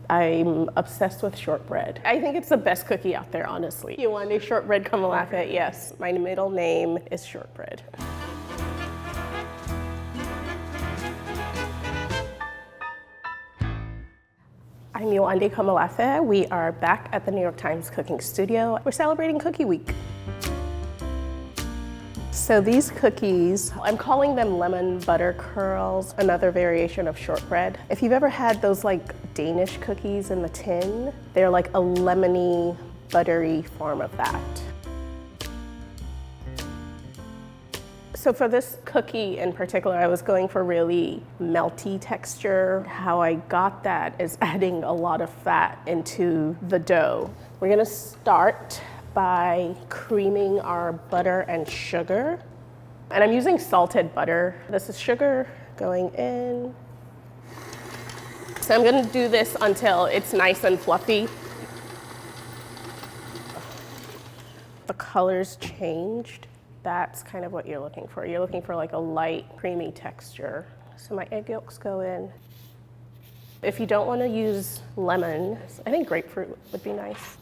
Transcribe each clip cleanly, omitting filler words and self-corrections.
I'm obsessed with shortbread. I think it's the best cookie out there, honestly. Yewande Shortbread Komolafe, yes. My middle name is Shortbread. I'm Yewande Komolafe. We are back at the New York Times Cooking Studio. We're celebrating Cookie Week. So these cookies, I'm calling them lemon butter curls, another variation of shortbread. If you've ever had those like Danish cookies in the tin, they're like a lemony, buttery form of that. So for this cookie in particular, I was going for really melty texture. How I got that is adding a lot of fat into the dough. We're gonna start by creaming our butter and sugar. And I'm using salted butter. This is sugar going in. So I'm gonna do this until it's nice and fluffy. The color's changed. That's kind of what you're looking for. You're looking for like a light, creamy texture. So my egg yolks go in. If you don't want to use lemon, I think grapefruit would be nice.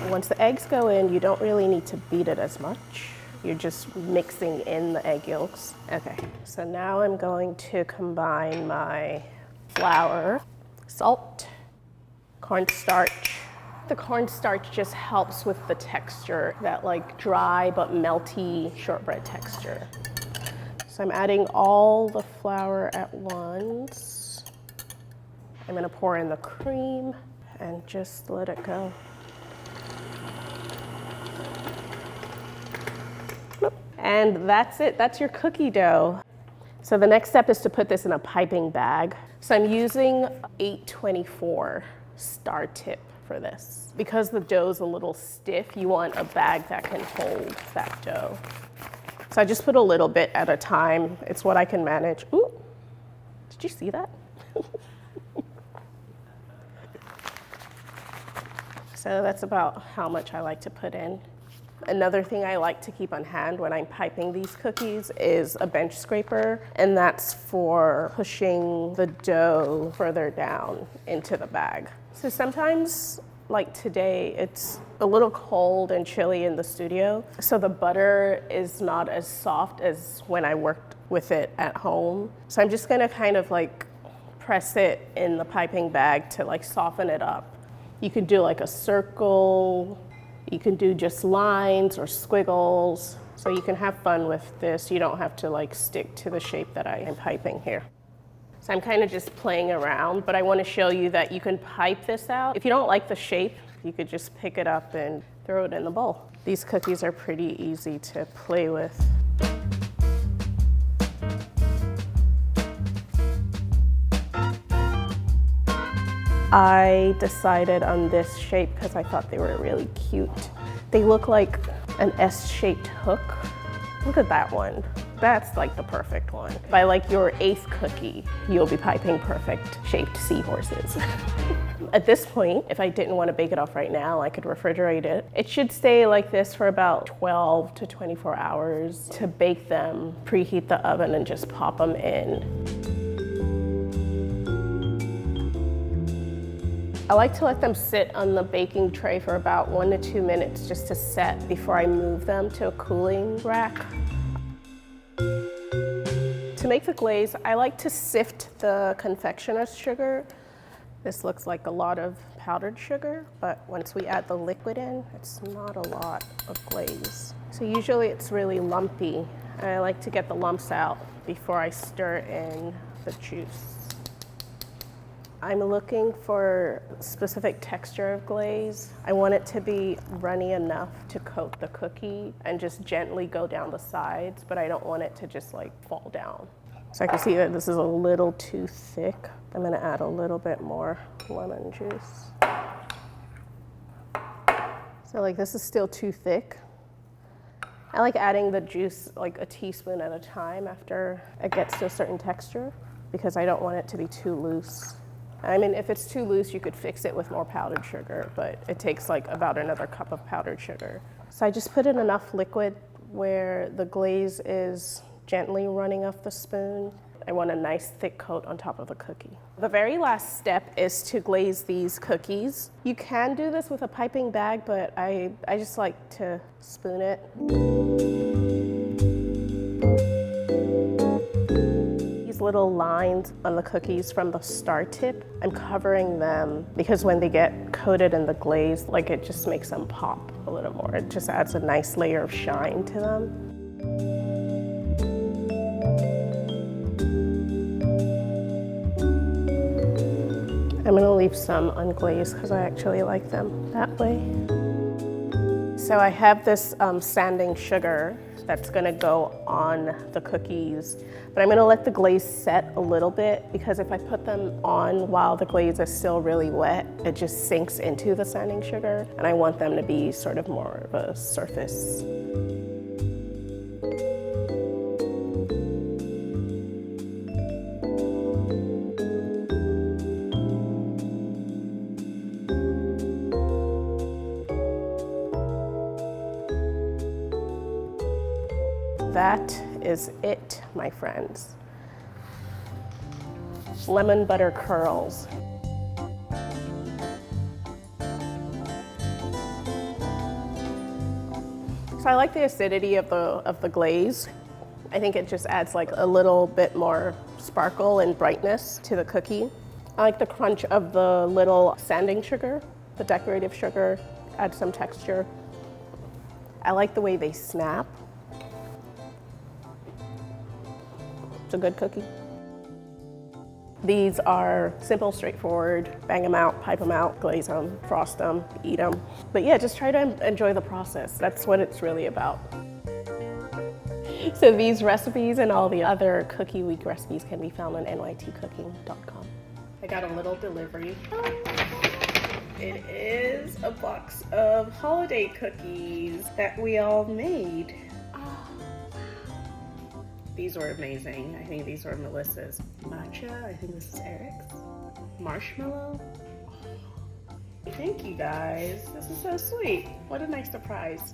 Once the eggs go in, you don't really need to beat it as much. You're just mixing in the egg yolks. Okay, so now I'm going to combine my flour, salt, cornstarch. The cornstarch just helps with the texture, that like dry but melty shortbread texture. So I'm adding all the flour at once. I'm gonna pour in the cream and just let it go. And that's it, that's your cookie dough. So the next step is to put this in a piping bag. So I'm using 824 star tip for this. Because the dough's a little stiff, you want a bag that can hold that dough. So I just put a little bit at a time. It's what I can manage. Ooh, did you see that? So that's about how much I like to put in. Another thing I like to keep on hand when I'm piping these cookies is a bench scraper, and that's for pushing the dough further down into the bag. So sometimes, like today, it's a little cold and chilly in the studio, so the butter is not as soft as when I worked with it at home. So I'm just gonna kind of like press it in the piping bag to like soften it up. You can do like a circle, you can do just lines or squiggles, so you can have fun with this. You don't have to like stick to the shape that I am piping here. So I'm kind of just playing around, but I want to show you that you can pipe this out. If you don't like the shape, you could just pick it up and throw it in the bowl. These cookies are pretty easy to play with. I decided on this shape because I thought they were really cute. They look like an S-shaped hook. Look at that one. That's like the perfect one. By like your 8th cookie, you'll be piping perfect shaped seahorses. At this point, if I didn't want to bake it off right now, I could refrigerate it. It should stay like this for about 12 to 24 hours. To bake them, preheat the oven and just pop them in. I like to let them sit on the baking tray for about 1 to 2 minutes just to set before I move them to a cooling rack. To make the glaze, I like to sift the confectioner's sugar. This looks like a lot of powdered sugar, but once we add the liquid in, it's not a lot of glaze. So usually it's really lumpy, and I like to get the lumps out before I stir in the juice. I'm looking for a specific texture of glaze. I want it to be runny enough to coat the cookie and just gently go down the sides, but I don't want it to just like fall down. So I can see that this is a little too thick. I'm gonna add a little bit more lemon juice. So like this is still too thick. I like adding the juice like a teaspoon at a time after it gets to a certain texture because I don't want it to be too loose. I mean, if it's too loose, you could fix it with more powdered sugar, but it takes like about another cup of powdered sugar. So I just put in enough liquid where the glaze is gently running off the spoon. I want a nice thick coat on top of the cookie. The very last step is to glaze these cookies. You can do this with a piping bag, but I just like to spoon it. These little lines on the cookies from the star tip, I'm covering them because when they get coated in the glaze, like it just makes them pop a little more. It just adds a nice layer of shine to them. I'm gonna leave some unglazed because I actually like them that way. So I have this sanding sugar that's gonna go on the cookies, but I'm gonna let the glaze set a little bit because if I put them on while the glaze is still really wet, it just sinks into the sanding sugar, and I want them to be sort of more of a surface. That is it, my friends. Lemon butter curls. So I like the acidity of the glaze. I think it just adds like a little bit more sparkle and brightness to the cookie. I like the crunch of the little sanding sugar, the decorative sugar, adds some texture. I like the way they snap. It's a good cookie. These are simple, straightforward, bang them out, pipe them out, glaze them, frost them, eat them. But yeah, just try to enjoy the process. That's what it's really about. So these recipes and all the other Cookie Week recipes can be found on nytcooking.com. I got a little delivery. It is a box of holiday cookies that we all made. These were amazing. I think these were Melissa's. Matcha, I think this is Eric's. Marshmallow. Thank you guys. This is so sweet. What a nice surprise.